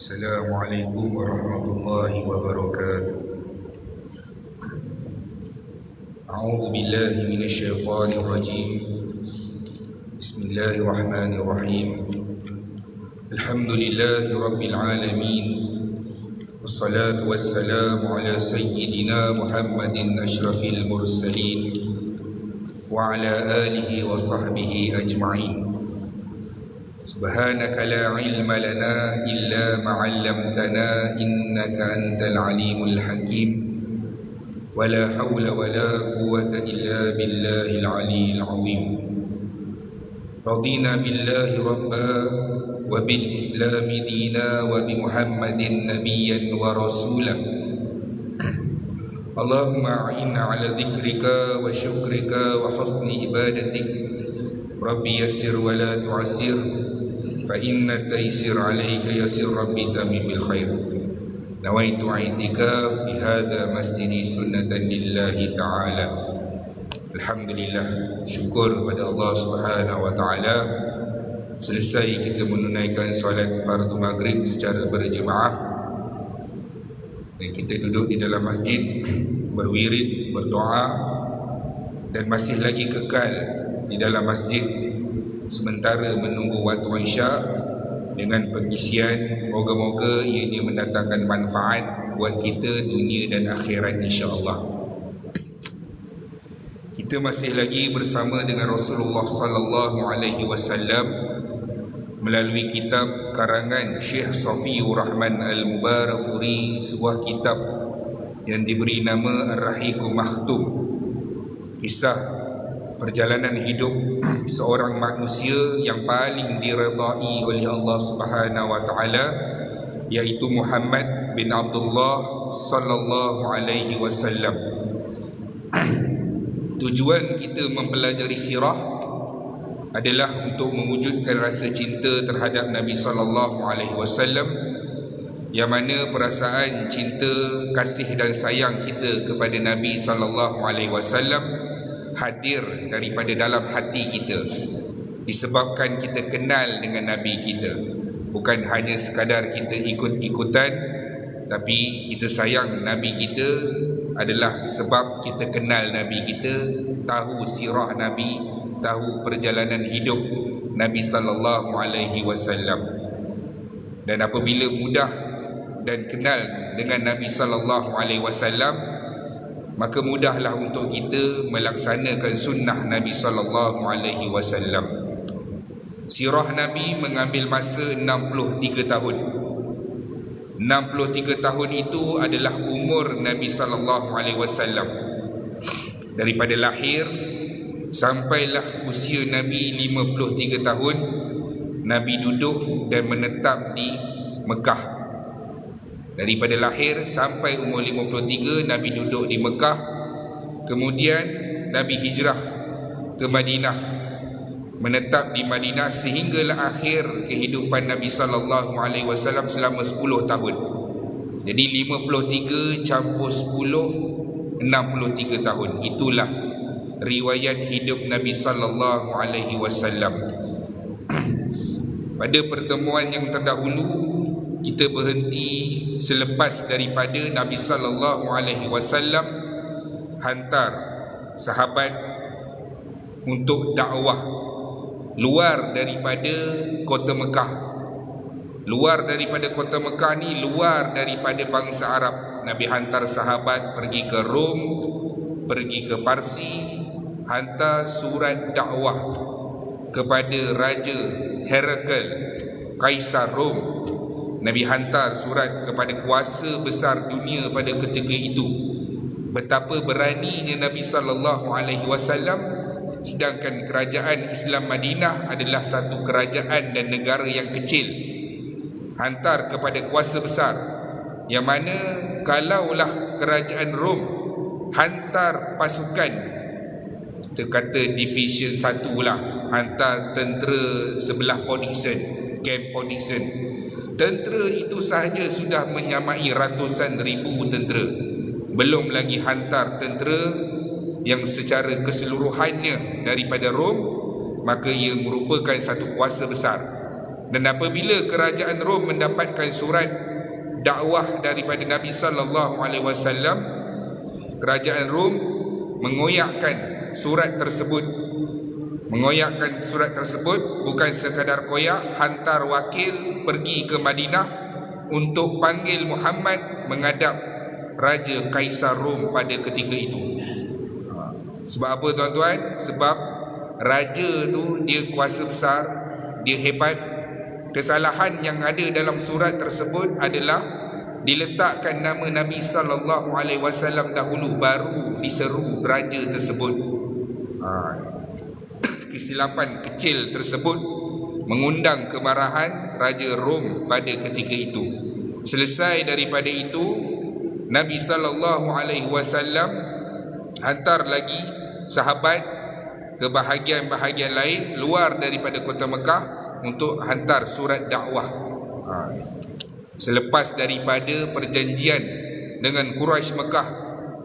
Assalamualaikum warahmatullahi wabarakatuh. A'udzu billahi minasyaitonir rajim. Bismillahirrahmanirrahim. Alhamdulillahi rabbil alamin. Wassalatu wassalamu ala sayyidina Muhammadin asyrafil mursalin wa ala alihi wa sahbihi ajma'in. Subhanaka la ilma lana illa ma 'allamtana innaka antal alimul hakim. Wala hawla wala quwwata illa billahil aliyyil azim. Radina billahi rabba wa bil islami dina wa bi Muhammadin nabiyyan wa rasulah. Allahumma a'inna ala dhikrika wa syukrika wa husni ibadatik. Rabbi yassir wa la tu'assir fa inna taysir alayka yasir rabbi tamim bil khair. Nawaitu i'tikaf fi hadha masjidi sunnatan lillahi ta'ala. Alhamdulillah, syukur kepada Allah Subhanahu wa taala. Selesai kita menunaikan solat fardu maghrib secara berjemaah dan kita duduk di dalam masjid berwirid, berdoa dan masih lagi kekal di dalam masjid sementara menunggu waktu Isya dengan pengisian. Moga-moga ianya mendatangkan manfaat buat kita dunia dan akhirat insya-Allah. Kita masih lagi bersama dengan Rasulullah sallallahu alaihi wasallam melalui kitab karangan Syekh Safiur Rahman Al-Mubarakfuri, sebuah kitab yang diberi nama Ar-Rahiqul Makhtum, kisah perjalanan hidup seorang manusia yang paling diredai oleh Allah Subhanahu wa taala, yaitu Muhammad bin Abdullah sallallahu alaihi wasallam. Tujuan kita mempelajari sirah adalah untuk mewujudkan rasa cinta terhadap Nabi sallallahu alaihi wasallam, yang mana perasaan cinta, kasih dan sayang kita kepada Nabi sallallahu alaihi wasallam hadir daripada dalam hati kita disebabkan kita kenal dengan Nabi kita. Bukan hanya sekadar kita ikut-ikutan, tapi kita sayang Nabi kita adalah sebab kita kenal Nabi kita, tahu sirah Nabi, tahu perjalanan hidup Nabi sallallahu alaihi wasallam. Dan apabila mudah dan kenal dengan Nabi sallallahu alaihi wasallam, maka mudahlah untuk kita melaksanakan sunnah Nabi sallallahu alaihi wasallam. Sirah Nabi mengambil masa 63 tahun. 63 tahun itu adalah umur Nabi sallallahu alaihi wasallam. Daripada lahir sampailah usia Nabi 53 tahun, Nabi duduk dan menetap di Mekah. Daripada lahir sampai umur 53, Nabi duduk di Mekah. Kemudian Nabi hijrah ke Madinah, menetap di Madinah sehinggalah akhir kehidupan Nabi sallallahu alaihi wasallam selama 10 tahun. Jadi 53 campur 10, 63 tahun. Itulah riwayat hidup Nabi sallallahu alaihi wasallam. Pada pertemuan yang terdahulu kita berhenti selepas daripada Nabi sallallahu alaihi wasallam hantar sahabat untuk dakwah luar daripada kota Mekah. Luar daripada kota Mekah ni, luar daripada bangsa Arab. Nabi hantar sahabat pergi ke Rom, pergi ke Parsi, hantar surat dakwah kepada Raja Herakl, Kaisar Rom. Nabi hantar surat kepada kuasa besar dunia pada ketika itu. Betapa beraninya Nabi sallallahu alaihi wasallam, sedangkan kerajaan Islam Madinah adalah satu kerajaan dan negara yang kecil. Hantar kepada kuasa besar, yang mana kalaulah kerajaan Rom hantar pasukan, kita kata division 1 lah, hantar tentera sebelah Podixon, Camp Podixon, tentera itu sahaja sudah menyamai ratusan ribu tentera. Belum lagi hantar tentera yang secara keseluruhannya daripada Rom, maka ia merupakan satu kuasa besar. Dan apabila kerajaan Rom mendapatkan surat dakwah daripada Nabi sallallahu alaihi wasallam, kerajaan Rom mengoyakkan surat tersebut. Mengoyakkan surat tersebut, bukan sekadar koyak, hantar wakil pergi ke Madinah untuk panggil Muhammad menghadap Raja Kaisar Rom pada ketika itu. Sebab apa tuan-tuan? Sebab raja tu dia kuasa besar, dia hebat. Kesalahan yang ada dalam surat tersebut adalah diletakkan nama Nabi sallallahu alaihi wasallam dahulu, baru diseru raja tersebut. Kesilapan kecil tersebut mengundang kemarahan Raja Rom pada ketika itu. Selesai daripada itu, Nabi sallallahu alaihi wasallam hantar lagi sahabat ke bahagian-bahagian lain luar daripada kota Mekah untuk hantar surat dakwah. Selepas daripada perjanjian dengan Quraisy Mekah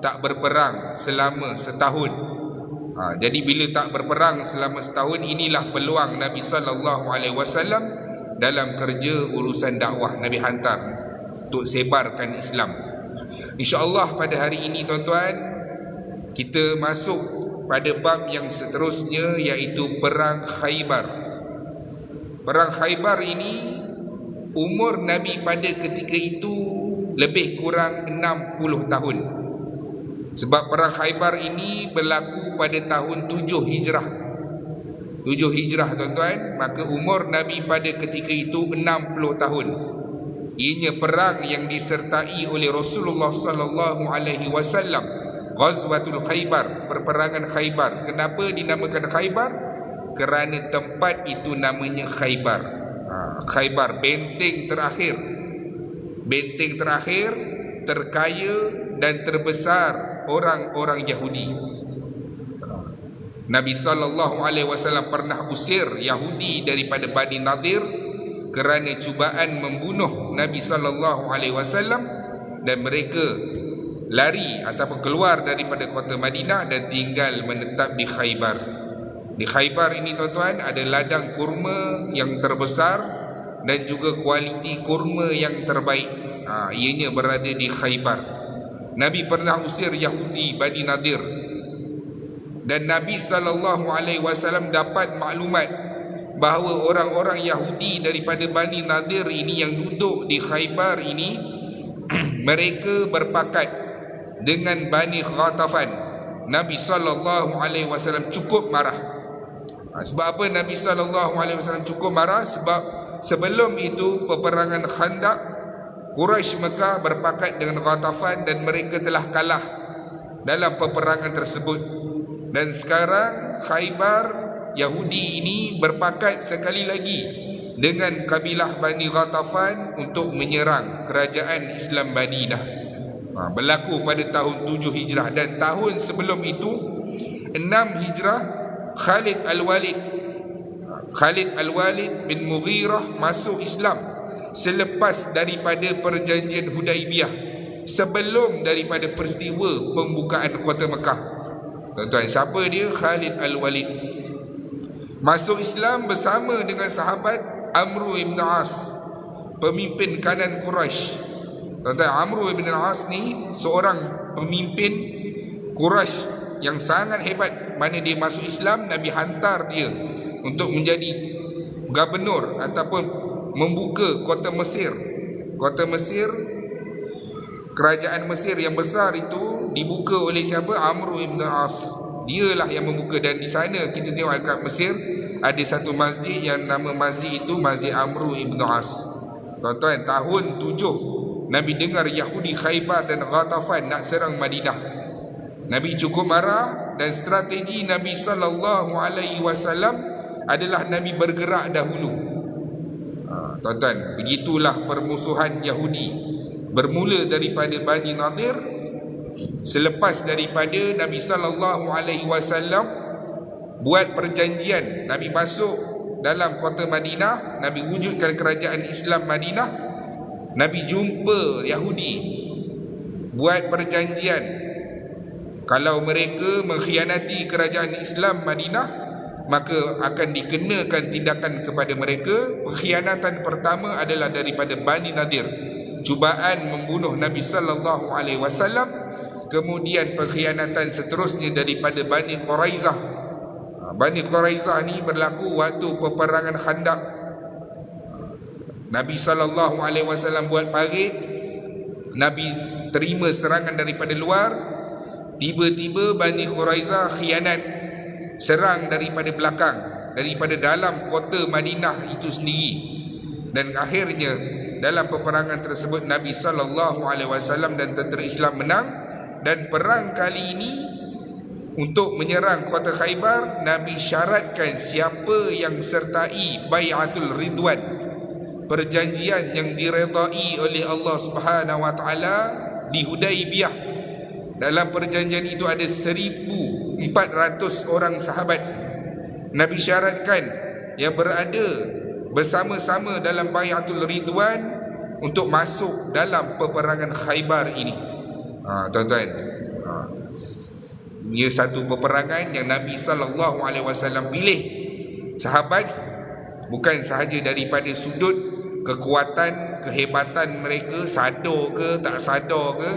tak berperang selama setahun. Jadi bila tak berperang selama setahun, inilah peluang Nabi sallallahu alaihi wasallam dalam kerja urusan dakwah. Nabi hantar untuk sebarkan Islam. InsyaAllah pada hari ini tuan-tuan, kita masuk pada bab yang seterusnya, iaitu Perang Khaybar. Perang Khaybar ini, umur Nabi pada ketika itu lebih kurang 60 tahun. Sebab Perang Khaybar ini berlaku pada tahun 7 Hijrah. 7 Hijrah tuan-tuan, maka umur Nabi pada ketika itu 60 tahun. Ianya perang yang disertai oleh Rasulullah sallallahu alaihi wasallam, Ghazwatul Khaybar, perperangan Khaybar. Kenapa dinamakan Khaybar? Kerana tempat itu namanya Khaybar. Khaybar, benteng terakhir. Benteng terakhir terkaya dan terbesar orang-orang Yahudi. Nabi sallallahu alaihi wasallam pernah usir Yahudi daripada Bani Nadir kerana cubaan membunuh Nabi sallallahu alaihi wasallam, dan mereka lari ataupun keluar daripada kota Madinah dan tinggal menetap di Khaybar. Di Khaybar ini tuan-tuan, ada ladang kurma yang terbesar dan juga kualiti kurma yang terbaik. Ianya berada di Khaybar. Nabi pernah usir Yahudi Bani Nadir, dan Nabi SAW dapat maklumat bahawa orang-orang Yahudi daripada Bani Nadir ini yang duduk di Khaybar ini mereka berpakat dengan Bani Ghatafan. Nabi SAW cukup marah. Sebab apa Nabi SAW cukup marah? Sebab sebelum itu peperangan Khandaq, Quraisy Mekah berpakat dengan Ghatafan dan mereka telah kalah dalam peperangan tersebut. Dan sekarang Khaybar, Yahudi ini berpakat sekali lagi dengan kabilah Bani Ghatafan untuk menyerang kerajaan Islam Madinah. Berlaku pada tahun 7 Hijrah. Dan tahun sebelum itu 6 Hijrah, Khalid Al-Walid bin Mughirah masuk Islam selepas daripada perjanjian Hudaibiyah, sebelum daripada peristiwa pembukaan kota Mekah. Tuan-tuan, siapa dia? Khalid Al-Walid masuk Islam bersama dengan sahabat Amr ibn As, pemimpin kanan Quraisy. Tuan-tuan, Amr ibn As ni seorang pemimpin Quraisy yang sangat hebat. Mana dia masuk Islam, Nabi hantar dia untuk menjadi gubernur ataupun membuka kota Mesir. Kota Mesir, kerajaan Mesir yang besar itu dibuka oleh siapa? Amr ibn As. Dialah yang membuka. Dan di sana kita tengok dekat Mesir ada satu masjid yang nama masjid itu Masjid Amr ibn As. Tuan-tuan, tahun 7 Nabi dengar Yahudi Khaybar dan Ghatafan nak serang Madinah. Nabi cukup marah, dan strategi Nabi sallallahu alaihi wasallam adalah Nabi bergerak dahulu. Tuan-tuan, begitulah permusuhan Yahudi. Bermula daripada Bani Nadir. Selepas daripada Nabi sallallahu alaihi wasallam buat perjanjian, Nabi masuk dalam kota Madinah, Nabi wujudkan kerajaan Islam Madinah. Nabi jumpa Yahudi, buat perjanjian. Kalau mereka mengkhianati kerajaan Islam Madinah, maka akan dikenakan tindakan kepada mereka. Pengkhianatan pertama adalah daripada Bani Nadir, cubaan membunuh Nabi sallallahu alaihi wasallam. Kemudian pengkhianatan seterusnya daripada Bani Quraizah. Bani Quraizah ni berlaku waktu peperangan Khandaq. Nabi sallallahu alaihi wasallam buat parit, Nabi terima serangan daripada luar. Tiba-tiba Bani Quraizah khianat, serang daripada belakang, daripada dalam kota Madinah itu sendiri. Dan akhirnya dalam peperangan tersebut Nabi sallallahu alaihi wasallam dan tentera Islam menang. Dan perang kali ini untuk menyerang kota Khaybar, Nabi syaratkan siapa yang sertai Bai'atul Ridwan, perjanjian yang diredai oleh Allah Subhanahu wa taala di Hudaibiyah. Dalam perjanjian itu ada 1,400 orang sahabat. Nabi syaratkan yang berada bersama-sama dalam Bai'atul Ridwan untuk masuk dalam peperangan Khaybar ini. Tuan-tuan, ia satu peperangan yang Nabi sallallahu alaihi wasallam pilih sahabat bukan sahaja daripada sudut kekuatan, kehebatan mereka, sadar ke tak sadar ke,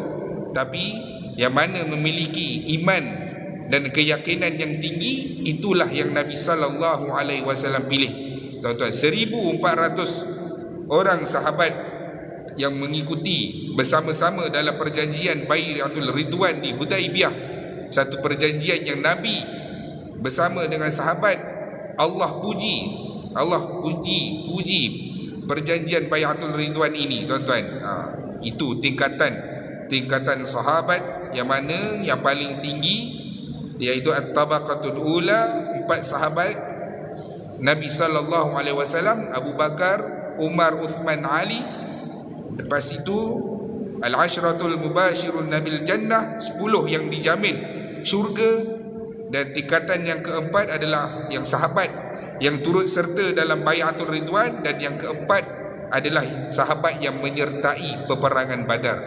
tapi yang mana memiliki iman dan keyakinan yang tinggi, itulah yang Nabi sallallahu alaihi wasallam pilih. Tuan-tuan, 1,400 orang sahabat yang mengikuti bersama-sama dalam perjanjian Bai'atul Ridwan di Hudaibiyah. Satu perjanjian yang Nabi bersama dengan sahabat, Allah puji perjanjian Bai'atul Ridwan ini, tuan-tuan. Itu tingkatan sahabat yang mana yang paling tinggi, iaitu at-tabaqatul ula, 4 sahabat Nabi sallallahu alaihi wasallam, Abu Bakar, Umar, Uthman, Ali. Lepas itu al-ashratul mubashirun nabil jannah, 10 yang dijamin syurga. Dan tingkatan yang keempat adalah yang sahabat yang turut serta dalam Bai'atul Ridwan. Dan yang keempat adalah sahabat yang menyertai peperangan Badar.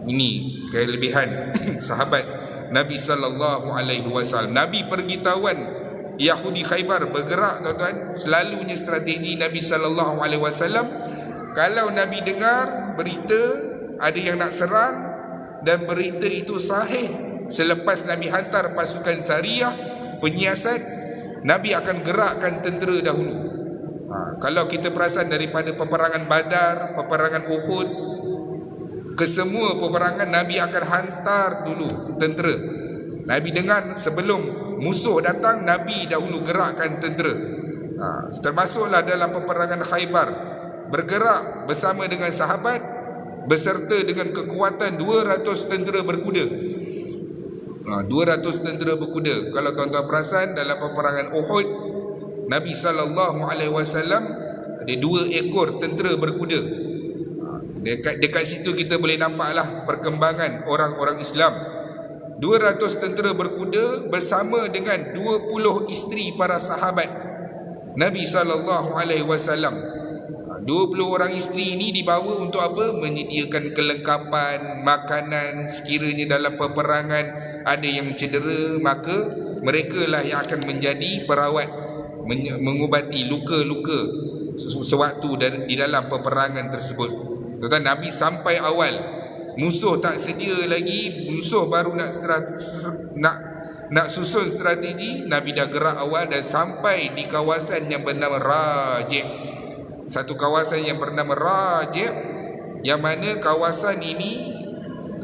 Ini kelebihan sahabat Nabi sallallahu alaihi wasallam. Nabi pergi tawan Yahudi Khaybar bergerak, tuan-tuan. Selalunya strategi Nabi sallallahu alaihi wasallam, kalau Nabi dengar berita ada yang nak serang dan berita itu sahih, selepas Nabi hantar pasukan Sariyah, penyiasat, Nabi akan gerakkan tentera dahulu. Kalau kita perasan daripada peperangan Badar, peperangan Uhud, kesemua peperangan Nabi akan hantar dulu tentera. Nabi dengar sebelum musuh datang, Nabi dahulu gerakkan tentera. Termasuklah dalam peperangan Khaybar, bergerak bersama dengan sahabat beserta dengan kekuatan 200 tentera berkuda. 200 tentera berkuda. Kalau tuan-tuan perasan dalam peperangan Uhud, Nabi sallallahu alaihi wasallam ada 2 ekor tentera berkuda. Dekat situ kita boleh nampaklah perkembangan orang-orang Islam. 200 tentera berkuda bersama dengan 20 isteri para sahabat Nabi sallallahu alaihi wasallam. 20 orang isteri ini dibawa untuk apa? Menyediakan kelengkapan makanan. Sekiranya dalam peperangan ada yang cedera, maka mereka lah yang akan menjadi perawat, mengubati luka-luka sewaktu di dalam peperangan tersebut. Tuan-tuan, Nabi sampai awal, musuh tak sedia lagi, musuh baru nak susun strategi, Nabi dah gerak awal dan sampai di kawasan yang bernama Raji'. Satu kawasan yang bernama Raji', yang mana kawasan ini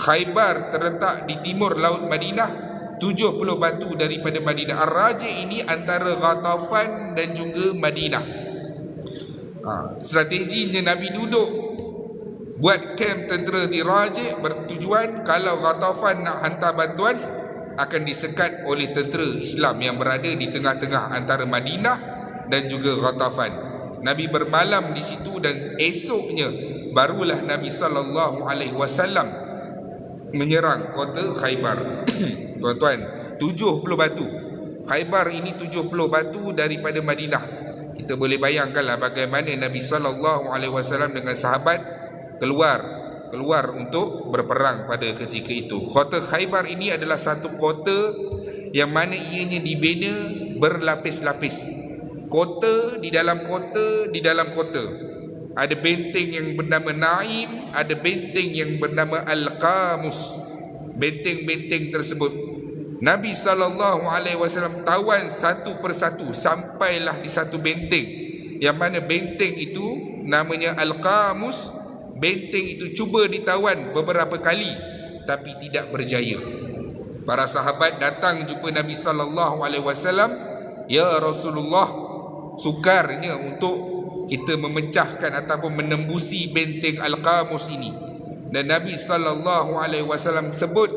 Khaybar terletak di timur laut Madinah, 70 batu daripada Madinah. Ar-Raji' ini antara Ghatafan dan juga Madinah. Strateginya Nabi duduk buat kamp tentera di Raji', bertujuan kalau Ghatafan nak hantar bantuan akan disekat oleh tentera Islam yang berada di tengah-tengah antara Madinah dan juga Ghatafan. Nabi bermalam di situ dan esoknya barulah Nabi sallallahu alaihi wasallam menyerang kota Khaybar. Tuan-tuan, 70 batu. Khaybar ini 70 batu daripada Madinah. Kita boleh bayangkanlah bagaimana Nabi sallallahu alaihi wasallam dengan sahabat keluar untuk berperang pada ketika itu. Kota Khaybar ini adalah satu kota yang mana ianya dibina berlapis-lapis. Kota di dalam kota di dalam kota. Ada benteng yang bernama Naim, ada benteng yang bernama Al-Qamus. Benteng-benteng tersebut Nabi SAW tawan satu persatu sampailah di satu benteng, yang mana benteng itu namanya Al-Qamus. Benteng itu cuba ditawan beberapa kali tapi tidak berjaya. Para sahabat datang jumpa Nabi SAW, "Ya Rasulullah, sukarnya untuk kita memecahkan ataupun menembusi benteng Al-Qamus ini." Dan Nabi SAW sebut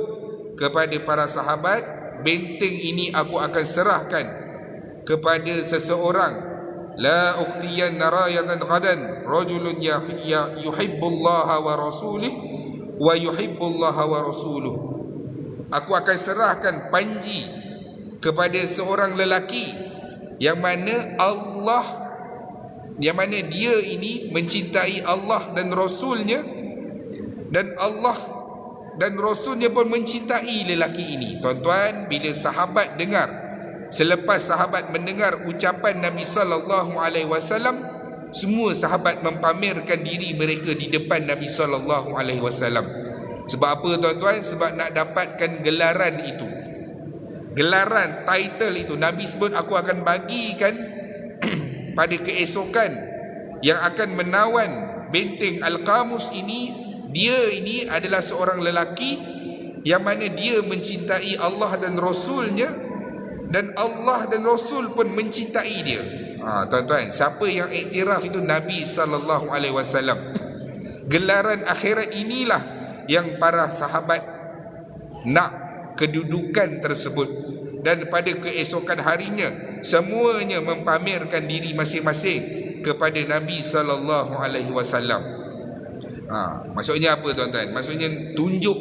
kepada para sahabat, "Benteng ini aku akan serahkan kepada seseorang. La ukhtiyanna rayatan ghadan rajulun yuhibbullaha wa rasulih wa yuhibbullaha wa rasuluh." Aku akan serahkan panji kepada seorang lelaki yang mana dia ini mencintai Allah dan Rasulnya, dan Allah dan Rasulnya pun mencintai lelaki ini. Tuan-tuan, bila sahabat dengar, selepas sahabat mendengar ucapan Nabi SAW, semua sahabat mempamerkan diri mereka di depan Nabi SAW. Sebab apa tuan-tuan? Sebab nak dapatkan gelaran itu, gelaran, title itu. Nabi sebut, "Aku akan bagikan pada keesokan yang akan menawan benteng Al-Qamus ini. Dia ini adalah seorang lelaki yang mana dia mencintai Allah dan Rasulnya, dan Allah dan Rasul pun mencintai dia." Tuan-tuan, siapa yang iktiraf itu? Nabi SAW. Gelaran akhirat inilah yang para sahabat nak kedudukan tersebut. Dan pada keesokan harinya semuanya mempamerkan diri masing-masing kepada Nabi SAW. Maksudnya apa tuan-tuan? Maksudnya tunjuk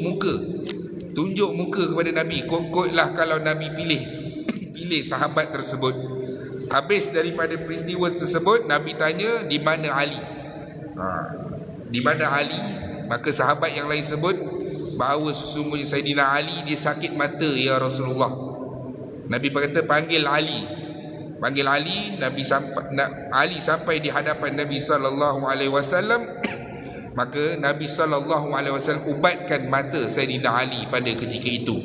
muka kepada Nabi. Kot-kotlah kalau Nabi pilih sahabat tersebut. Habis daripada peristiwa tersebut, Nabi tanya, "Di mana Ali?" Di mana Ali? Maka sahabat yang lain sebut bahawa sesungguhnya Saidina Ali dia sakit mata, ya Rasulullah. Nabi berkata, "Panggil Ali." Panggil Ali. Ali sampai di hadapan Nabi SAW. Maka Nabi SAW ubatkan mata Saidina Ali pada ketika itu.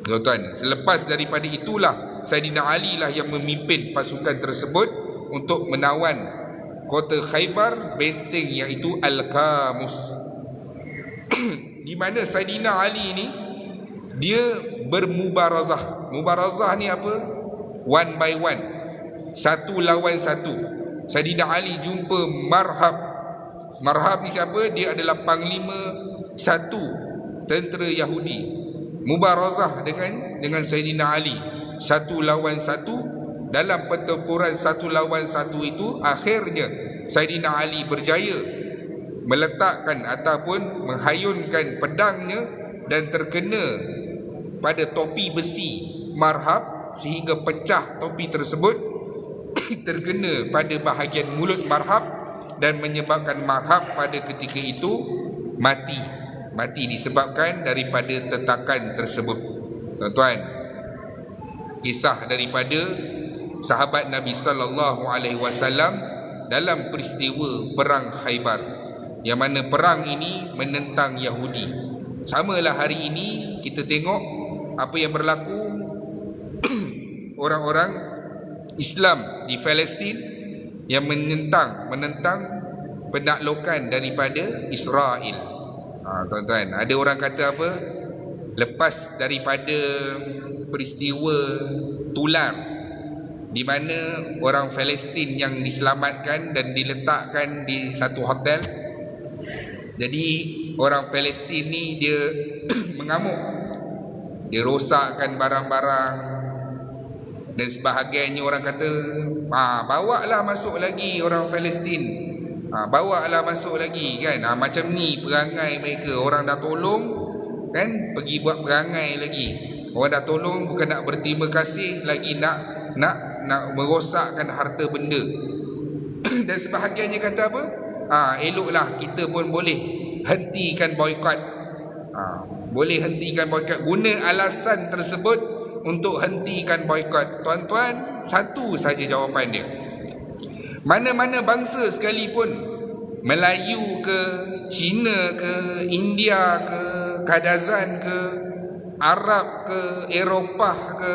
Tuan-tuan, selepas daripada itulah Saidina Ali lah yang memimpin pasukan tersebut untuk menawan kota Khaybar, benteng iaitu Al-Qamus. Di mana Saidina Ali ni dia bermubarazah. Mubarazah ni apa? One by one, satu lawan satu. Saidina Ali jumpa Marhab. Marhab ni siapa? Dia adalah panglima satu tentera Yahudi. Mubarazah dengan Saidina Ali, satu lawan satu. Dalam pertempuran satu lawan satu itu, akhirnya Saidina Ali berjaya meletakkan ataupun menghayunkan pedangnya dan terkena pada topi besi Marhab, sehingga pecah topi tersebut terkena pada bahagian mulut Marhab dan menyebabkan Marhab pada ketika itu mati disebabkan daripada tetakan tersebut. Tuan-tuan, kisah daripada sahabat Nabi SAW dalam peristiwa perang Khaybar, yang mana perang ini menentang Yahudi. Samalah hari ini kita tengok apa yang berlaku. Orang-orang Islam di Palestin yang menentang penaklukan daripada Israel. Tuan-tuan, ada orang kata apa? Lepas daripada peristiwa tular di mana orang Palestin yang diselamatkan dan diletakkan di satu hotel, jadi orang Palestin ni dia mengamuk, dia rosakkan barang-barang dan sebahagiannya orang kata, bawalah masuk lagi orang Palestin, bawalah masuk lagi kan. Macam ni perangai mereka. Orang dah tolong kan, pergi buat perangai lagi. Orang dah tolong bukan nak berterima kasih lagi, nak merosakkan harta benda. Dan sebahagiannya kata apa? Eloklah kita pun boleh hentikan boikot. Boleh hentikan boikot. Guna alasan tersebut untuk hentikan boikot? Tuan-tuan, satu saja jawapan dia. Mana-mana bangsa sekalipun, Melayu ke, Cina ke, India ke, Kadazan ke, Arab ke, Eropah ke,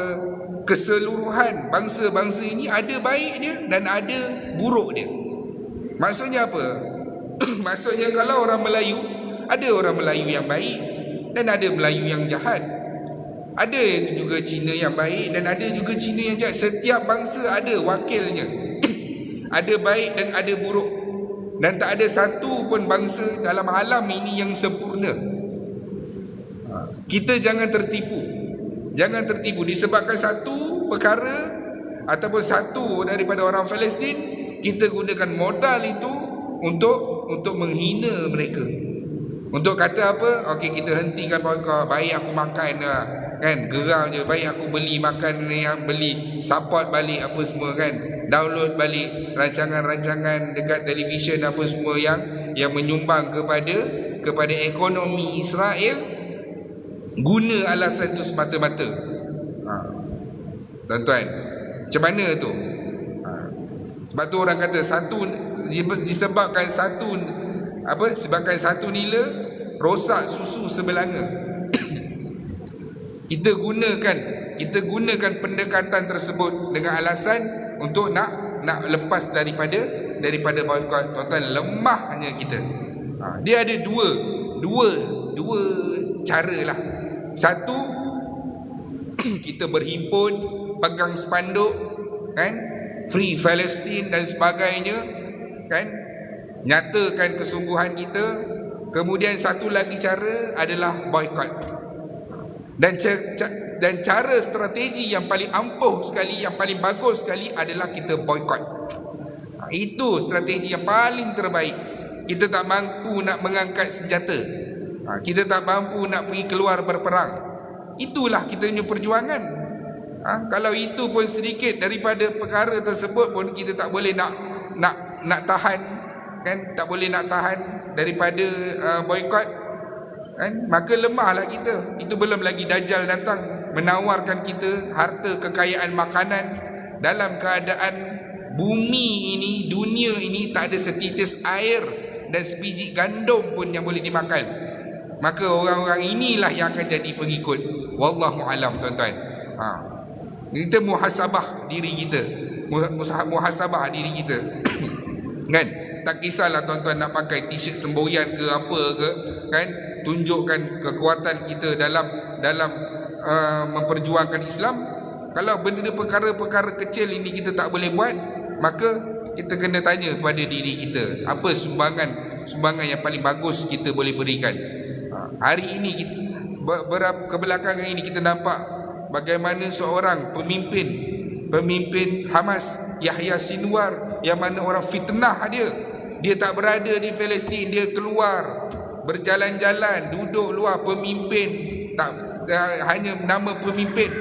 keseluruhan bangsa-bangsa ini ada baik dia dan ada buruk dia. Maksudnya apa? Maksudnya kalau orang Melayu, ada orang Melayu yang baik dan ada Melayu yang jahat. Ada juga Cina yang baik dan ada juga Cina yang jahat. Setiap bangsa ada wakilnya. Ada baik dan ada buruk. Dan tak ada satu pun bangsa dalam alam ini yang sempurna. Kita jangan tertipu. Jangan tertipu disebabkan satu perkara ataupun satu daripada orang Palestin, kita gunakan modal itu untuk menghina mereka. Untuk kata apa? Okey, kita hentikan boikot. Baik aku makan lah, kan, geram je. Baik aku beli makan yang beli, support balik apa semua, kan, download balik rancangan-rancangan dekat televisyen apa semua yang menyumbang kepada ekonomi Israel. Guna alasan itu semata-mata. Tuan-tuan, macam mana tu? Sebab tu orang kata disebabkan satu nila rosak susu sebelanga. Kita gunakan pendekatan tersebut dengan alasan untuk nak lepas daripada boikot. Tuan-tuan, lemahnya kita. Dia ada dua cara lah. Satu, kita berhimpun, pegang spanduk, kan, Free Palestine dan sebagainya, kan, nyatakan kesungguhan kita. Kemudian satu lagi cara adalah boikot. Dan cara strategi yang paling ampuh sekali, yang paling bagus sekali adalah kita boikot. Itu strategi yang paling terbaik. Kita tak mampu nak mengangkat senjata, kita tak mampu nak pergi keluar berperang. Itulah kita punya perjuangan. Kalau itu pun sedikit daripada perkara tersebut pun kita tak boleh nak tahan, kan, tak boleh nak tahan daripada boikot, kan, maka lemahlah kita. Itu belum lagi Dajjal datang menawarkan kita harta kekayaan makanan dalam keadaan bumi ini, dunia ini tak ada setitis air dan sebiji gandum pun yang boleh dimakan. Maka orang-orang inilah yang akan jadi pengikut. Wallahu alam, tuan-tuan. Kita muhasabah diri kita. Muhasabah diri kita. Kan? Tak kisahlah tuan-tuan nak pakai t-shirt semboyan ke apa ke, kan? Tunjukkan kekuatan kita dalam memperjuangkan Islam. Kalau benda perkara-perkara kecil ini kita tak boleh buat, maka kita kena tanya pada diri kita, apa sumbangan yang paling bagus kita boleh berikan. Hari ini kebelakangan ini kita nampak bagaimana seorang pemimpin Hamas, Yahya Sinwar, yang mana orang fitnah dia tak berada di Palestin, dia keluar berjalan-jalan, duduk luar, pemimpin, tak hanya nama pemimpin,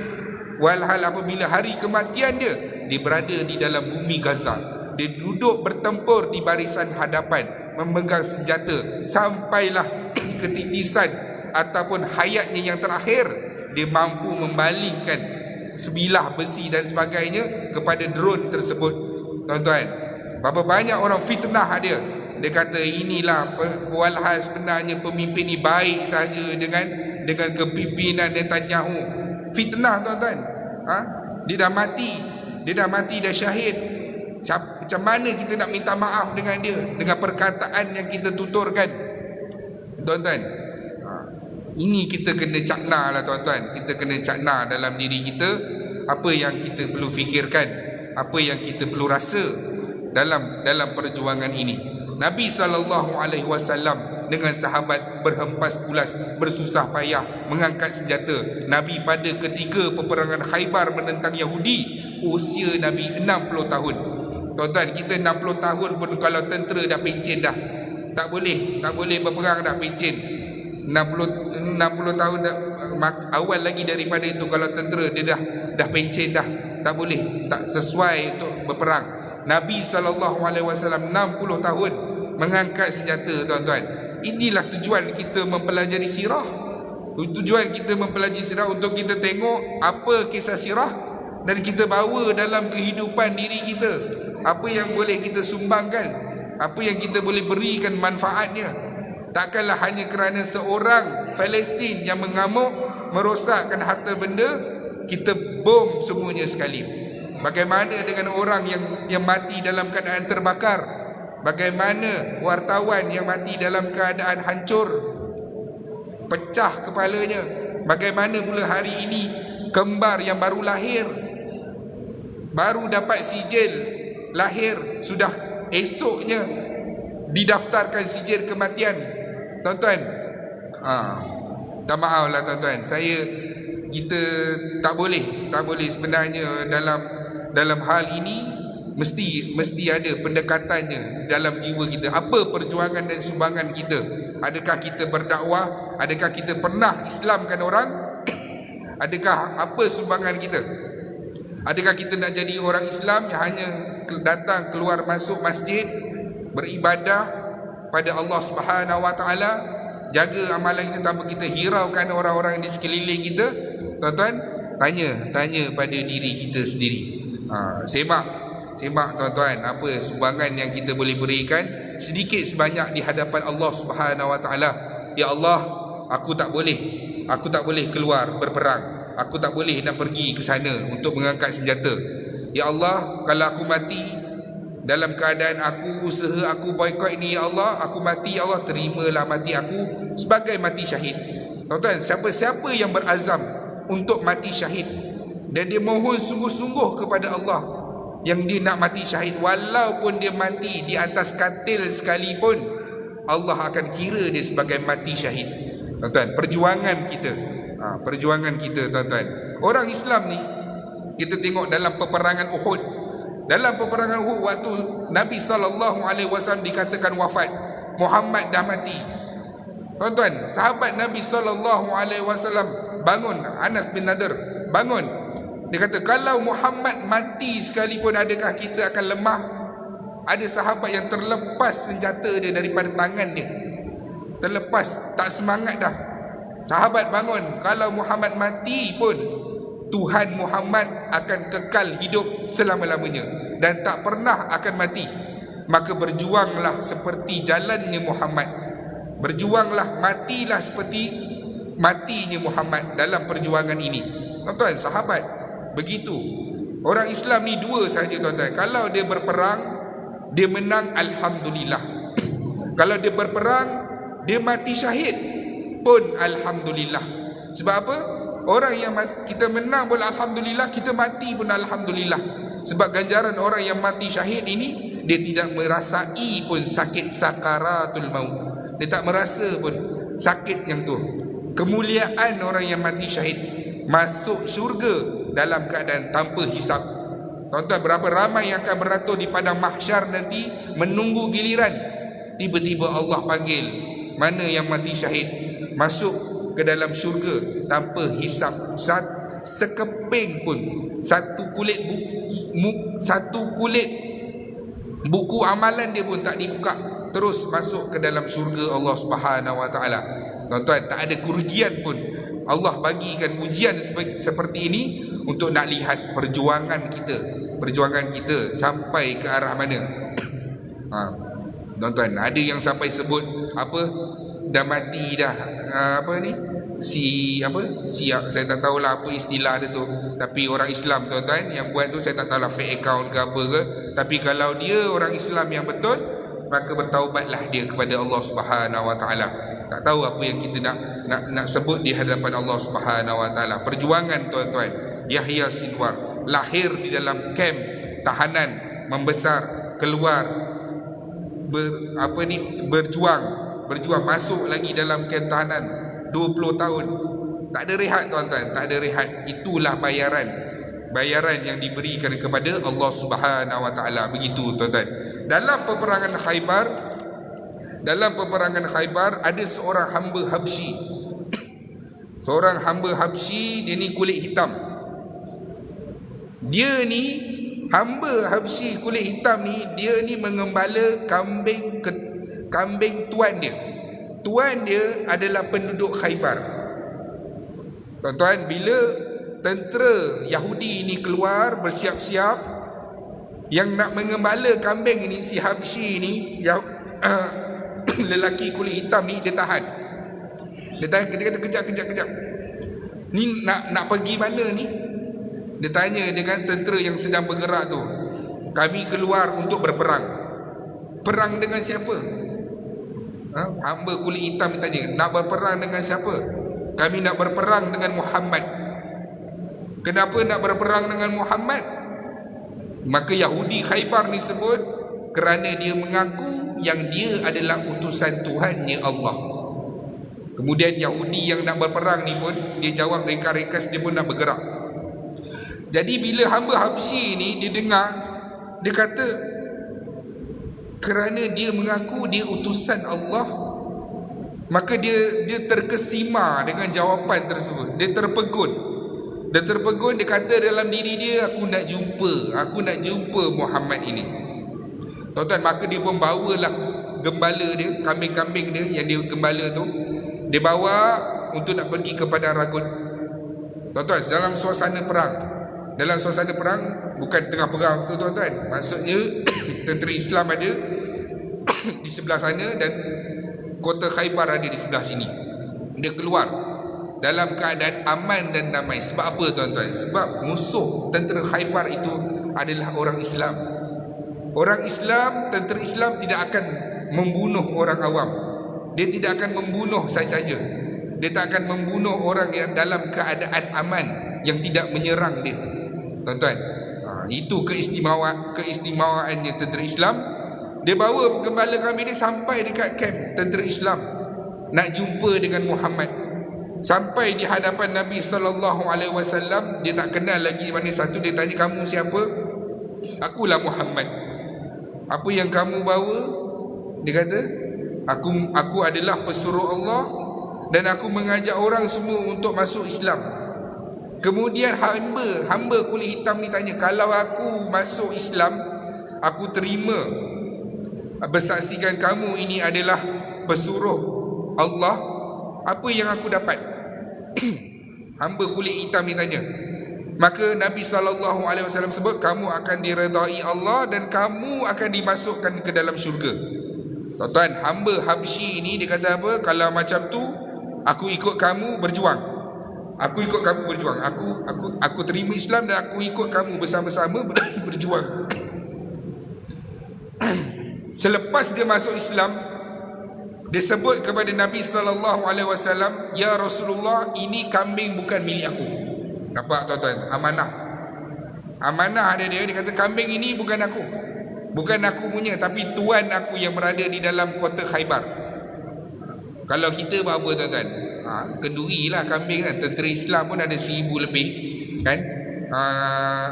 walhal apabila hari kematian dia berada di dalam bumi Gaza. Dia duduk bertempur di barisan hadapan, memegang senjata, sampailah ketitisan ataupun hayatnya yang terakhir, dia mampu membalingkan sebilah besi dan sebagainya kepada drone tersebut. Tuan-tuan, berapa banyak orang fitnah dia kata inilah walhal sebenarnya pemimpin ni baik saja dengan kepimpinan Netanyahu. Fitnah, tuan-tuan. Dia dah mati, dah syahid. Macam mana kita nak minta maaf dengan dia, dengan perkataan yang kita tuturkan? Tuan-tuan, ini kita kena cakna lah, tuan-tuan. Kita kena cakna dalam diri kita apa yang kita perlu fikirkan, apa yang kita perlu rasa dalam perjuangan ini. Nabi SAW dengan sahabat berhempas pulas, bersusah payah mengangkat senjata. Nabi pada ketika peperangan Khaybar menentang Yahudi, usia Nabi 60 tahun. Tuan-tuan, kita 60 tahun pun kalau tentera dah pencen dah. Tak boleh berperang dah, pencen. 60 tahun dah, awal lagi daripada itu kalau tentera dia dah pencen dah. Tak boleh, tak sesuai untuk berperang. Nabi SAW 60 tahun mengangkat senjata, tuan-tuan. Inilah tujuan kita mempelajari sirah. Tujuan kita mempelajari sirah untuk kita tengok apa kisah sirah dan kita bawa dalam kehidupan diri kita. Apa yang boleh kita sumbangkan, apa yang kita boleh berikan manfaatnya. Takkanlah hanya kerana seorang Palestin yang mengamuk, merosakkan harta benda, kita bom semuanya sekali. Bagaimana dengan orang yang mati dalam keadaan terbakar? Bagaimana wartawan yang mati dalam keadaan hancur, pecah kepalanya? Bagaimana pula hari ini kembar yang baru lahir, baru dapat sijil lahir, sudah esoknya didaftarkan sijil kematian. Tuan-tuan, tak maaf lah tuan-tuan, kita tak boleh sebenarnya dalam hal ini mesti ada pendekatannya dalam jiwa kita. Apa perjuangan dan sumbangan kita? Adakah kita berdakwah? Adakah kita pernah Islamkan orang? Adakah apa sumbangan kita? Adakah kita nak jadi orang Islam yang hanya datang keluar masuk masjid, beribadah pada Allah Subhanahu Wa Taala, jaga amalan kita tanpa kita hiraukan orang-orang di sekeliling kita? Tuan-tuan, tanya pada diri kita sendiri. Semak tuan-tuan, apa sumbangan yang kita boleh berikan sedikit sebanyak di hadapan Allah Subhanahu Wa Taala. Ya Allah, aku tak boleh keluar berperang. Aku tak boleh nak pergi ke sana untuk mengangkat senjata. Ya Allah, kalau aku mati dalam keadaan aku, usaha aku boikot ini, ya Allah, aku mati, ya Allah, terimalah mati aku sebagai mati syahid. Tuan-tuan, siapa-siapa yang berazam untuk mati syahid dan dia mohon sungguh-sungguh kepada Allah yang dia nak mati syahid, walaupun dia mati di atas katil sekalipun, Allah akan kira dia sebagai mati syahid. Tuan-tuan, perjuangan kita tuan-tuan. Orang Islam ni, kita tengok dalam peperangan Uhud. Dalam peperangan Uhud, waktu Nabi SAW dikatakan wafat, Muhammad dah mati. Tuan-tuan, sahabat Nabi SAW bangun, Anas bin Nadir bangun. Dia kata, kalau Muhammad mati sekalipun, adakah kita akan lemah? Ada sahabat yang terlepas senjata dia daripada tangan dia, terlepas, tak semangat dah. Sahabat bangun, kalau Muhammad mati pun Tuhan Muhammad akan kekal hidup selama-lamanya dan tak pernah akan mati. Maka berjuanglah seperti jalannya Muhammad, berjuanglah, matilah seperti matinya Muhammad dalam perjuangan ini. Tuan-tuan, sahabat begitu. Orang Islam ni dua sahaja tuan-tuan. Kalau dia berperang, dia menang, Alhamdulillah. Kalau dia berperang, dia mati syahid pun Alhamdulillah. Sebab apa? Orang yang kita menang pun Alhamdulillah, kita mati pun Alhamdulillah. Sebab ganjaran orang yang mati syahid ini, dia tidak merasai pun sakit sakaratul maut. Dia tak merasa pun sakit yang tu. Kemuliaan orang yang mati syahid, masuk syurga dalam keadaan tanpa hisap. Tuan-tuan, berapa ramai yang akan beratur di padang mahsyar nanti menunggu giliran. Tiba-tiba Allah panggil, mana yang mati syahid, masuk ke dalam syurga tanpa hisap. Sekeping pun, satu kulit buku amalan dia pun tak dibuka, terus masuk ke dalam syurga Allah Subhanahu Wa Taala. Tuan-tuan, tak ada kerugian pun. Allah bagikan ujian seperti ini untuk nak lihat perjuangan kita sampai ke arah mana. Tuan-tuan, ada yang sampai sebut apa, dah mati dah, saya tak tahulah apa istilah dia tu. Tapi orang Islam tuan-tuan yang buat tu, saya tak tahulah fake account ke apa ke. Tapi kalau dia orang Islam yang betul, maka bertaubatlah dia kepada Allah Subhanahu Wa Taala. Tak tahu apa yang kita nak sebut di hadapan Allah Subhanahu Wa Taala. Perjuangan tuan-tuan. Yahya Sinwar lahir di dalam kamp tahanan, membesar, keluar, berjuang masuk lagi dalam kamp tahanan 20 tahun. Tak ada rehat tuan-tuan, tak ada rehat. Itulah bayaran yang diberikan kepada Allah Subhanahu Wa Taala. Begitu tuan-tuan. Dalam peperangan Khaybar ada seorang hamba Habsyi. Seorang hamba Habsyi, dia ni kulit hitam. Dia ni hamba Habsyi kulit hitam ni, dia ni mengembala kambing tuan dia. Tuan dia adalah penduduk Khaybar. Tuan-tuan, bila tentera Yahudi ini keluar bersiap-siap, yang nak mengembala kambing ini, si Habsyi ini, yang lelaki kulit hitam ni, dia tahan. Dia kata kejap. Ni nak pergi mana ni? Dia tanya dengan tentera yang sedang bergerak tu. Kami keluar untuk berperang. Perang dengan siapa? Hamba kulit hitam tanya, nak berperang dengan siapa? Kami nak berperang dengan Muhammad. Kenapa nak berperang dengan Muhammad? Maka Yahudi Khaybar ni sebut kerana dia mengaku yang dia adalah utusan Tuhannya Allah. Kemudian Yahudi yang nak berperang ni pun dia jawab ringkas-ringkas, dia pun nak bergerak. Jadi bila hamba Habsyi ni dia dengar, dia kata kerana dia mengaku dia utusan Allah, maka dia terkesima dengan jawapan tersebut. Dia terpegun. Dia kata dalam diri dia, aku nak jumpa Muhammad ini. Tuan-tuan, maka dia pun bawalah gembala dia, kambing-kambing dia yang dia gembala tu, dia bawa untuk nak pergi ke padang Ragut. Tuan-tuan, dalam suasana perang, bukan tengah perang tu tuan-tuan. Maksudnya tentera Islam ada di sebelah sana dan kota Khaybar ada di sebelah sini. Dia keluar dalam keadaan aman dan damai. Sebab apa tuan-tuan? Sebab musuh tentera Khaybar itu adalah orang Islam. Orang Islam, tentera Islam tidak akan membunuh orang awam. Dia tidak akan membunuh saja-saja. Dia tak akan membunuh orang yang dalam keadaan aman, yang tidak menyerang dia. Tuan-tuan, itu keistimewaannya tentera Islam. Dia bawa gembala kami ni sampai dekat kamp tentera Islam, nak jumpa dengan Muhammad. Sampai di hadapan Nabi SAW, dia tak kenal lagi mana satu. Dia tanya, kamu siapa? Akulah Muhammad. Apa yang kamu bawa? Dia kata, aku adalah pesuruh Allah dan aku mengajak orang semua untuk masuk Islam. Kemudian hamba kulit hitam ni tanya, kalau aku masuk Islam, aku terima bersaksikan kamu ini adalah pesuruh Allah, apa yang aku dapat? Hamba kulit hitam ni tanya. Maka Nabi SAW sebut, kamu akan diredai Allah dan kamu akan dimasukkan ke dalam syurga. Tuan-tuan, hamba Habsyi ini dia kata apa? Kalau macam tu, aku ikut kamu berjuang. Aku terima Islam dan aku ikut kamu bersama-sama berjuang. Selepas dia masuk Islam, dia sebut kepada Nabi SAW, ya Rasulullah, ini kambing bukan milik aku. Nampak tuan-tuan? Amanah ada dia. Dia kata, kambing ini bukan aku punya, tapi tuan aku yang berada di dalam kota Khaybar. Kalau kita buat apa tuan-tuan? Kenduri lah kambing kan. Tentera Islam pun ada 1000 lebih kan.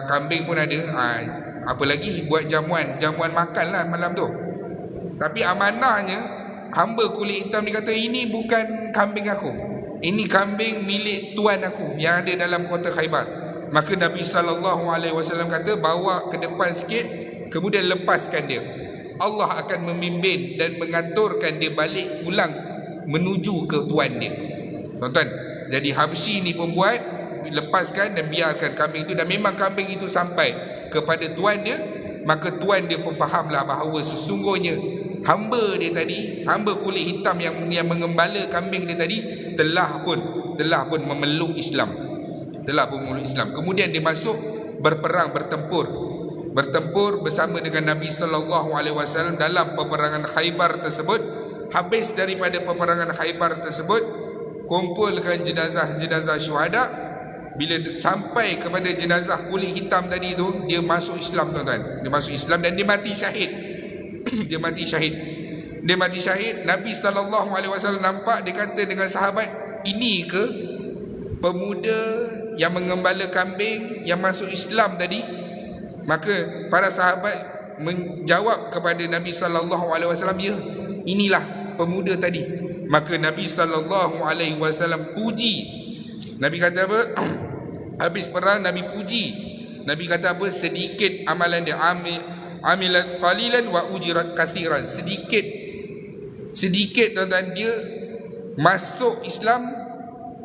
Kambing pun ada. Apa lagi buat jamuan makan lah malam tu. Tapi amanahnya, hamba kulit hitam ni kata, ini bukan kambing aku, ini kambing milik tuan aku yang ada dalam kota Khaybar. Maka Nabi SAW kata, bawa ke depan sikit, kemudian lepaskan dia. Allah akan membimbing dan mengaturkan dia balik pulang menuju ke tuan dia. Tuan-tuan, jadi Habsyi ni pembuat, lepaskan dan biarkan kambing itu. Dan memang kambing itu sampai kepada tuan dia. Maka tuan dia pun fahamlah bahawa sesungguhnya hamba dia tadi, hamba kulit hitam yang mengembala kambing dia tadi telah pun memeluk Islam. Kemudian dia masuk berperang, bertempur bersama dengan Nabi SAW dalam peperangan Khaybar tersebut. Habis daripada peperangan Khaybar tersebut, kumpulkan jenazah syuhada. Bila sampai kepada jenazah kulit hitam tadi tu, dia masuk Islam tuan-tuan. Dia masuk Islam dan dia mati syahid. Dia mati syahid. Nabi SAW nampak, dia kata dengan sahabat, ini ke pemuda yang mengembala kambing yang masuk Islam tadi? Maka para sahabat menjawab kepada Nabi SAW, ya, inilah pemuda tadi. Maka Nabi SAW puji. Nabi kata apa? Habis perang Nabi puji. Nabi kata apa? Sedikit amalan dia, amilat qalilan wa ujirat kathiran. Sedikit tuan-tuan, dia masuk Islam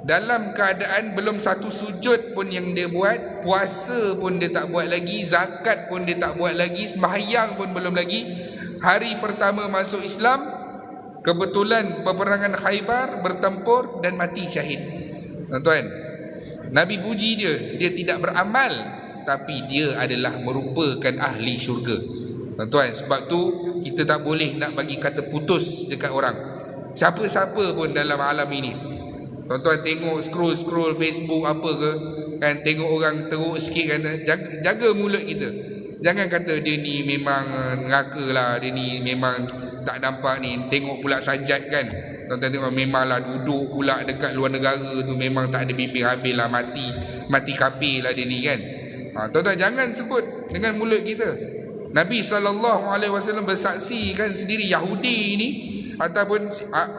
dalam keadaan belum satu sujud pun yang dia buat, puasa pun dia tak buat lagi, zakat pun dia tak buat lagi, sembahyang pun belum lagi. Hari pertama masuk Islam, kebetulan peperangan Khaybar, bertempur dan mati syahid. Tuan-tuan, Nabi puji dia tidak beramal, tapi dia adalah merupakan ahli syurga. Tuan-tuan, sebab tu kita tak boleh nak bagi kata putus dekat orang, siapa-siapa pun dalam alam ini. Tuan-tuan tengok scroll Facebook apa ke kan, tengok orang teruk sikit kan, jaga mulut kita. Jangan kata dia ni memang neraka lah, dia ni memang tak nampak ni. Tengok pula sajat kan, tuan-tuan tengok memanglah duduk pula dekat luar negara tu, memang tak ada bibir habis lah, mati kafir lah dia ni kan. Tuan-tuan jangan sebut dengan mulut kita. Nabi SAW bersaksi kan sendiri, Yahudi ni ataupun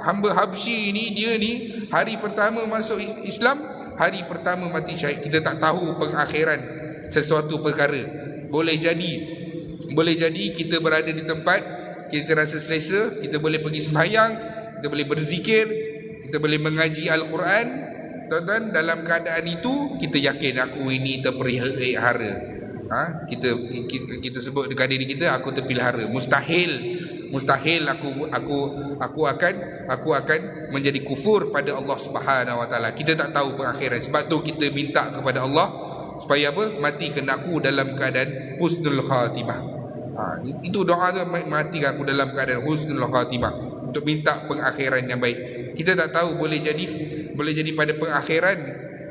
hamba Habsyi ni, dia ni hari pertama masuk Islam, hari pertama mati syahid. Kita tak tahu pengakhiran sesuatu perkara. Boleh jadi kita berada di tempat kita rasa selesa, kita boleh pergi sembahyang, kita boleh berzikir, kita boleh mengaji Al-Quran. Tuan-tuan, dalam keadaan itu kita yakin aku ini terpelihara. Kita sebut dekat diri kita, aku terpelihara. Mustahil aku akan menjadi kufur pada Allah Subhanahu Wa Taala. Kita tak tahu pengakhiran. Sebab tu kita minta kepada Allah supaya apa? Matikan aku dalam keadaan husnul khatimah. Itu doa tu, matikan aku dalam keadaan husnul khatimah, untuk minta pengakhiran yang baik. Kita tak tahu, boleh jadi pada pengakhiran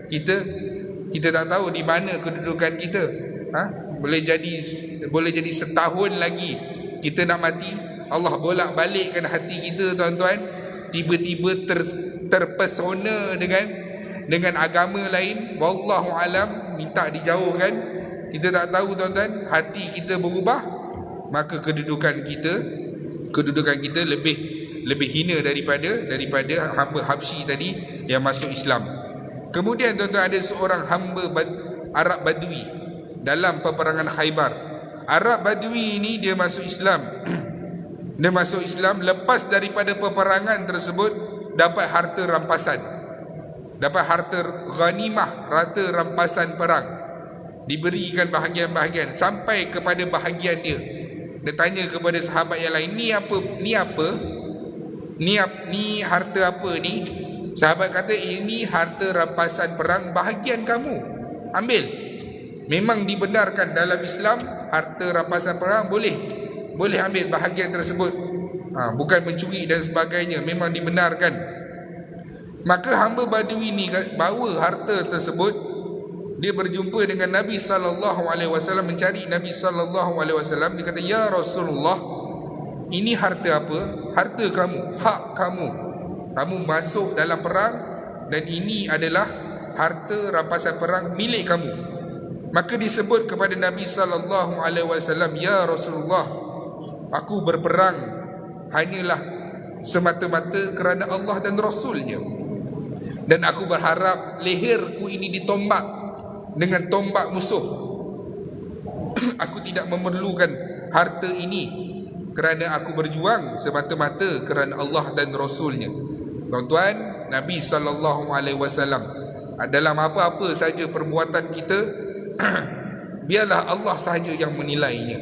kita tak tahu di mana kedudukan kita. Boleh jadi setahun lagi kita nak mati, Allah bolak-balikkan hati kita, tuan-tuan. Tiba-tiba terpesona dengan agama lain. Wallahu alam, minta dijauhkan. Kita tak tahu, tuan-tuan. Hati kita berubah, maka kedudukan kita lebih hina daripada hamba Habsyi tadi yang masuk Islam. Kemudian, tuan-tuan, ada seorang hamba Arab Badui dalam peperangan Khaybar. Arab Badui ini dia masuk Islam. Dia masuk Islam lepas daripada peperangan tersebut, dapat harta rampasan, dapat harta ghanimah, harta rampasan perang, diberikan bahagian-bahagian sampai kepada bahagian dia. Dia tanya kepada sahabat yang lain, ni harta apa ni? Sahabat kata, ini harta rampasan perang, bahagian kamu, ambil. Memang dibenarkan dalam Islam, harta rampasan perang boleh ambil bahagian tersebut, bukan mencuri dan sebagainya, memang dibenarkan. Maka hamba Badui ni bawa harta tersebut, dia berjumpa dengan Nabi SAW, mencari Nabi SAW. Dia kata, ya Rasulullah, ini harta apa? Harta kamu, hak kamu. Kamu masuk dalam perang dan ini adalah harta rampasan perang milik kamu. Maka disebut kepada Nabi SAW, ya Rasulullah, aku berperang hanyalah semata-mata kerana Allah dan Rasulnya, dan aku berharap leherku ini ditombak dengan tombak musuh. Aku tidak memerlukan harta ini kerana aku berjuang semata-mata kerana Allah dan Rasulnya. Tuan-tuan, Nabi SAW, dalam apa-apa saja perbuatan kita, biarlah Allah sahaja yang menilainya.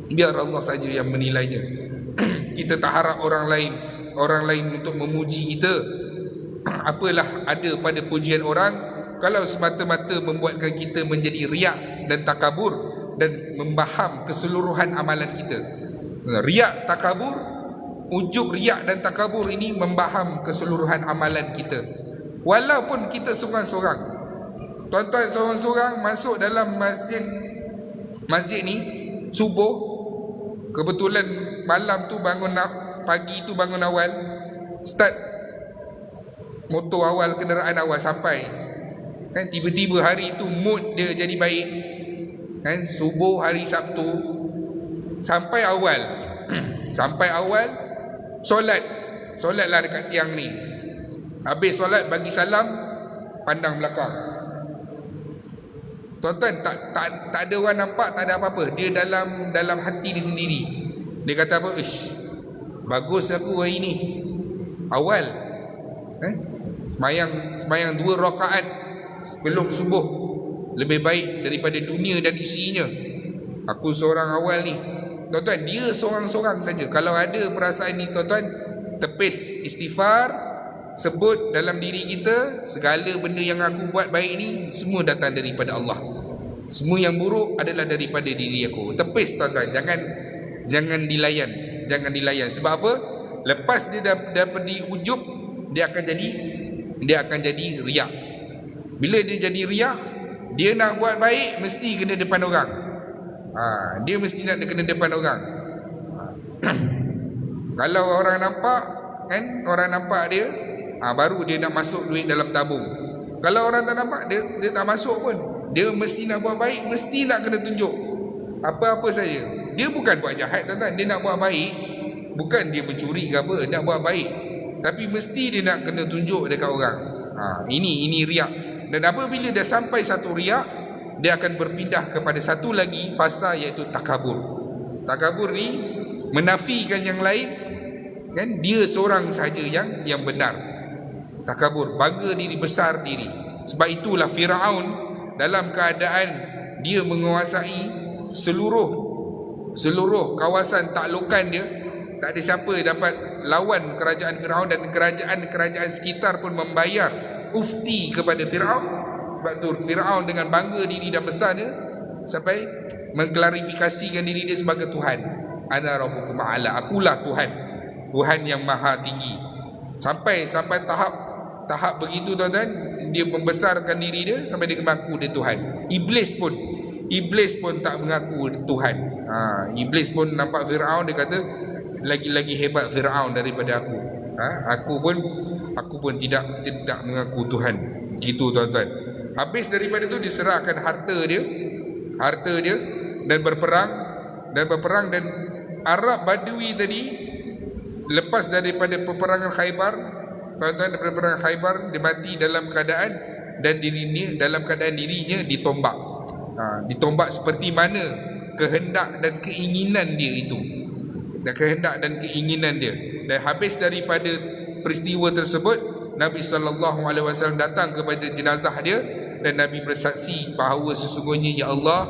Biar Allah saja yang menilainya. Kita tak harap orang lain untuk memuji kita. Apalah ada pada pujian orang kalau semata-mata membuatkan kita menjadi riak dan takabur dan membaham keseluruhan amalan kita. Riak, takabur, ujub riak dan takabur ini membaham keseluruhan amalan kita. Walaupun kita seorang-seorang, tuan-tuan, seorang-seorang masuk dalam masjid ni subuh, kebetulan malam tu pagi tu bangun awal, start motor awal, kenderaan awal sampai kan, tiba-tiba hari tu mood dia jadi baik kan, subuh hari Sabtu sampai awal sampai awal solatlah dekat tiang ni. Habis solat bagi salam, pandang belakang. Tuan-tuan, tak ada orang nampak, tak ada apa-apa. Dia dalam hati dia sendiri. Dia kata apa? Ish, bagus aku hari ni. Awal. Semayang 2 rakaat sebelum subuh lebih baik daripada dunia dan isinya. Aku seorang awal ni, tuan-tuan, dia seorang-seorang saja. Kalau ada perasaan ni, tuan-tuan, tepis istighfar, sebut dalam diri kita, segala benda yang aku buat baik ni semua datang daripada Allah, semua yang buruk adalah daripada diri aku. Tepis, tuan-tuan, jangan dilayan. Sebab apa? Lepas dia dapat diujub, dia akan jadi riak. Bila dia jadi riak, dia nak buat baik mesti kena depan orang. Dia mesti nak kena depan orang. Kalau orang nampak, kan, orang nampak dia, baru dia nak masuk duit dalam tabung. Kalau orang tak nampak, dia tak masuk pun. Dia mesti nak buat baik, mesti nak kena tunjuk apa-apa saja. Dia bukan buat jahat, tuan-tuan, dia nak buat baik. Bukan dia mencuri ke apa, nak buat baik, tapi mesti dia nak kena tunjuk dekat orang. Ini riak. Dan apabila dah sampai satu riak, dia akan berpindah kepada satu lagi fasa, iaitu takabur. Takabur ni menafikan yang lain, kan, dia seorang saja yang benar. Takabur, bangga diri, besar diri. Sebab itulah Firaun dalam keadaan dia menguasai seluruh kawasan taklukan dia, tak ada siapa dapat lawan kerajaan Firaun, dan kerajaan sekitar pun membayar ufti kepada Firaun. Sebab tu Firaun dengan bangga diri dan besarnya sampai mengklarifikasikan diri dia sebagai Tuhan. Ana rabbukum a'la, akulah Tuhan yang maha tinggi. Sampai tahap begitu, tuan-tuan, dia membesarkan diri dia sampai dia mengaku dia Tuhan. Iblis pun tak mengaku Tuhan. Iblis pun nampak Firaun, dia kata lagi hebat Firaun daripada aku. Aku pun tidak mengaku Tuhan. Gitu, tuan-tuan. Habis daripada tu diserahkan harta dia dan berperang dan Arab Badui tadi lepas daripada peperangan Khaybar, tuan-tuan, daripada peperangan Khaybar, dia mati dalam keadaan dirinya ditombak. Ditombak seperti mana kehendak dan keinginan dia itu. Dan habis daripada peristiwa tersebut, Nabi SAW datang kepada jenazah dia, dan Nabi bersaksi bahawa sesungguhnya, ya Allah,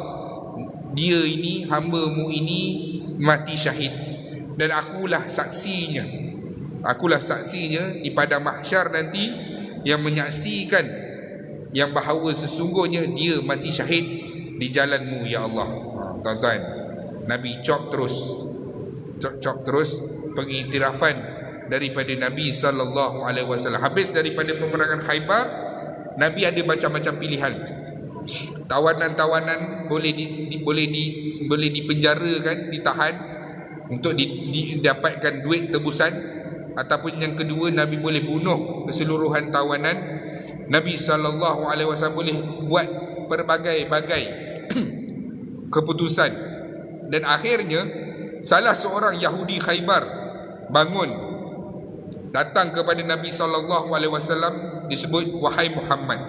dia ini, hamba-Mu ini mati syahid, dan akulah saksinya di padang mahsyar nanti, yang menyaksikan yang bahawa sesungguhnya dia mati syahid di jalan-Mu, ya Allah. Tuan-tuan, Nabi cop terus pengiktirafan daripada Nabi SAW. Habis daripada peperangan Khaybar, Nabi ada macam-macam pilihan. Tawanan-tawanan boleh dipenjarakan, ditahan untuk didapatkan duit tebusan, ataupun yang kedua, Nabi boleh bunuh keseluruhan tawanan. Nabi SAW boleh buat berbagai-bagai keputusan. Dan akhirnya salah seorang Yahudi Khaybar bangun, datang kepada Nabi SAW, disebut, wahai Muhammad,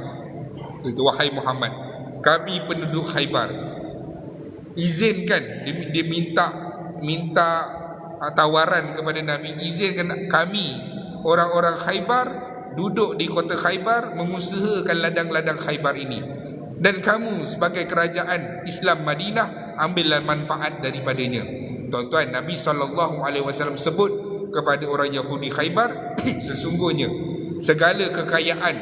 kami penduduk Khaybar, izinkan, dia minta tawaran kepada Nabi, izinkan kami orang-orang Khaybar duduk di kota Khaybar, mengusahakan ladang-ladang Khaybar ini, dan kamu sebagai kerajaan Islam Madinah ambillah manfaat daripadanya. Tuan-tuan, Nabi SAW sebut kepada orang Yahudi Khaybar, sesungguhnya segala kekayaan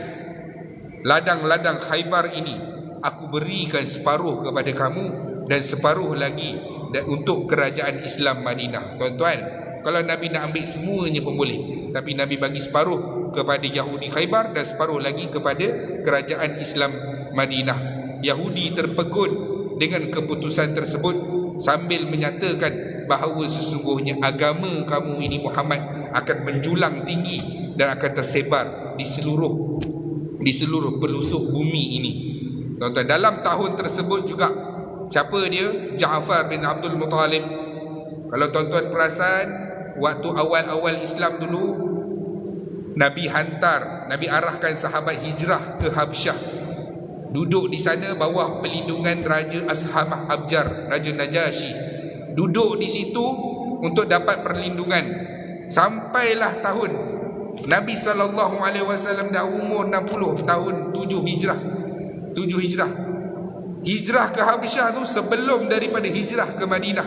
ladang-ladang Khaybar ini aku berikan separuh kepada kamu, dan separuh lagi untuk kerajaan Islam Madinah. Tuan-tuan, kalau Nabi nak ambil semuanya pun boleh, tapi Nabi bagi separuh kepada Yahudi Khaybar dan separuh lagi kepada kerajaan Islam Madinah. Yahudi terpegun dengan keputusan tersebut, sambil menyatakan bahawa sesungguhnya agama kamu ini, Muhammad, akan menjulang tinggi dan akan tersebar di seluruh pelosok bumi ini. Tuan-tuan, dalam tahun tersebut juga, siapa dia? Ja'far bin Abdul Muttalib. Kalau tuan-tuan perasan, waktu awal-awal Islam dulu, Nabi arahkan sahabat hijrah ke Habsyah, duduk di sana bawah pelindungan Raja Ashamah Abjar, Raja Najasyi. Duduk di situ untuk dapat perlindungan. Sampailah tahun Nabi SAW dah umur 60 tahun 7 hijrah. Hijrah ke Habasyah tu sebelum daripada hijrah ke Madinah.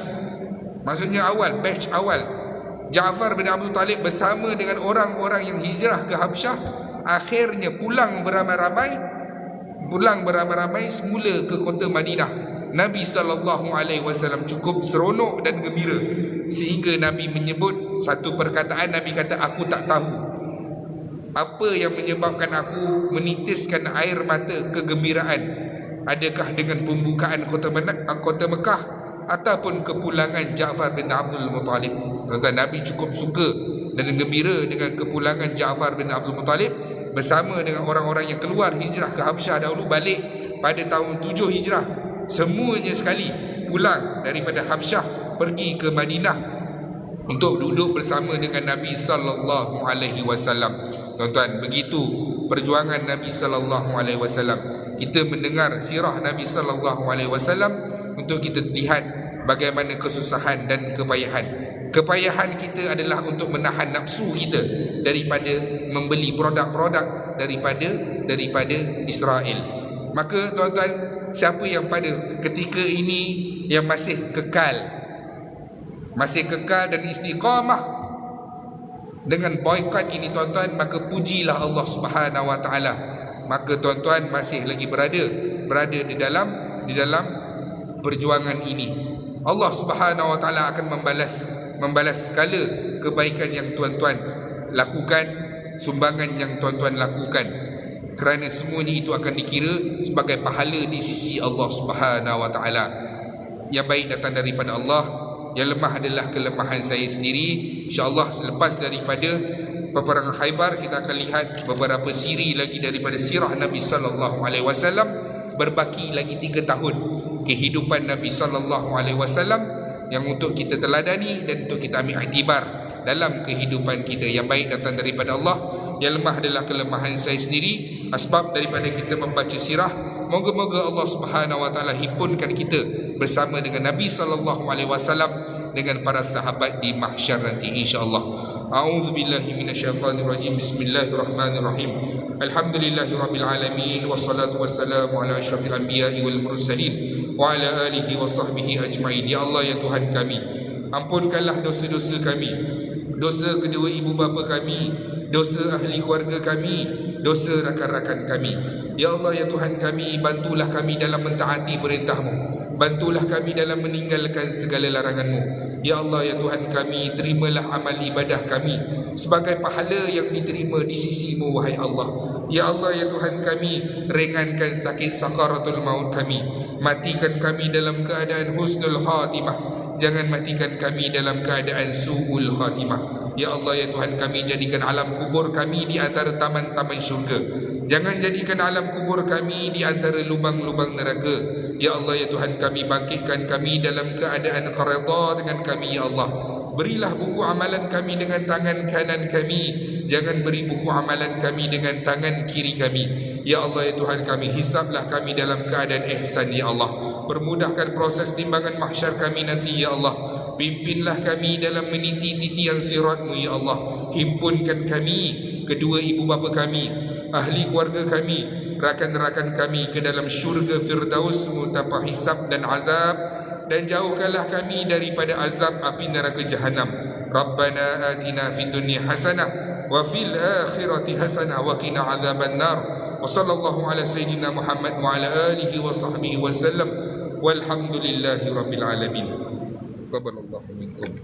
Maksudnya awal, batch awal. Ja'far bin Abi Talib bersama dengan orang-orang yang hijrah ke Habasyah, akhirnya pulang beramai-ramai semula ke kota Madinah. Nabi SAW cukup seronok dan gembira, sehingga Nabi menyebut satu perkataan. Nabi kata, aku tak tahu apa yang menyebabkan aku menitiskan air mata kegembiraan, adakah dengan pembukaan kota Mekah ataupun kepulangan Ja'far bin Abdul Muttalib. Tuan-tuan, Nabi cukup suka dan gembira dengan kepulangan Ja'far bin Abdul Muttalib bersama dengan orang-orang yang keluar hijrah ke Habasyah dahulu, balik pada tahun 7 hijrah. Semuanya sekali pulang daripada Habasyah pergi ke Madinah untuk duduk bersama dengan Nabi sallallahu alaihi wasallam. Tuan-tuan, begitu perjuangan Nabi sallallahu alaihi wasallam. Kita mendengar sirah Nabi sallallahu alaihi wasallam untuk kita lihat bagaimana kesusahan dan kepayahan. Kepayahan kita adalah untuk menahan nafsu kita daripada membeli produk-produk daripada Israel. Maka tuan-tuan, siapa yang pada ketika ini yang masih kekal dan istiqamah dengan boikot ini, tuan-tuan, maka pujilah Allah Subhanahu wa taala. Maka tuan-tuan masih lagi berada di dalam perjuangan ini. Allah Subhanahu wa taala akan membalas segala kebaikan yang tuan-tuan lakukan, sumbangan yang tuan-tuan lakukan, kerana semuanya itu akan dikira sebagai pahala di sisi Allah Subhanahu wa taala. Yang baik datang daripada Allah, yang lemah adalah kelemahan saya sendiri. InsyaAllah selepas daripada peperangan Khaybar, kita akan lihat beberapa siri lagi daripada sirah Nabi sallallahu alaihi wasallam. Berbaki lagi 3 tahun kehidupan Nabi sallallahu alaihi wasallam yang untuk kita teladani dan untuk kita ambil iktibar dalam kehidupan kita. Yang baik datang daripada Allah, yang lemah adalah kelemahan saya sendiri. Asbab daripada kita membaca sirah, moga-moga Allah Subhanahu wa taala himpunkan kita bersama dengan Nabi sallallahu alaihi wasallam dengan para sahabat di mahsyar nanti, insya-Allah. A'udzubillahi minasyaitonirrajim. Bismillahirrahmanirrahim. Alhamdulillahirabbil alamin, wassalatu wassalamu ala asyrafil anbiya'i wal mursalin wa ala alihi wa sahbihi ajmain. Ya Allah, ya Tuhan kami, ampunkanlah dosa-dosa kami, dosa kedua ibu bapa kami, dosa ahli keluarga kami, dosa rakan-rakan kami. Ya Allah, ya Tuhan kami, bantulah kami dalam mentaati perintah-Mu, bantulah kami dalam meninggalkan segala larangan-Mu. Ya Allah, ya Tuhan kami, terimalah amal ibadah kami sebagai pahala yang diterima di sisi-Mu, wahai Allah. Ya Allah, ya Tuhan kami, ringankan sakit sakaratul maut kami, matikan kami dalam keadaan husnul khatimah, jangan matikan kami dalam keadaan su'ul khatimah. Ya Allah, ya Tuhan kami, jadikan alam kubur kami di antara taman-taman syurga, jangan jadikan alam kubur kami di antara lubang-lubang neraka. Ya Allah, ya Tuhan kami, bangkitkan kami dalam keadaan redha dengan kami. Ya Allah, berilah buku amalan kami dengan tangan kanan kami, jangan beri buku amalan kami dengan tangan kiri kami. Ya Allah, ya Tuhan kami, hisablah kami dalam keadaan ihsan. Ya Allah, permudahkan proses timbangan mahsyar kami nanti. Ya Allah, pimpinlah kami dalam meniti titian sirat-Mu. Ya Allah, himpunkan kami, kedua ibu bapa kami, ahli keluarga kami, rakan-rakan kami ke dalam syurga Firdaus-Mu tanpa hisab dan azab, dan jauhkanlah kami daripada azab api neraka jahanam. Rabbana atina fid dunya hasanah wa fil akhirati hasanah wa qina adzaban nar. Wa sallallahu ala sayyidina Muhammad wa ala alihi wa sahbihi wa sallam. Walhamdulillahi rabbil alamin. Taqabbalallahu minkum.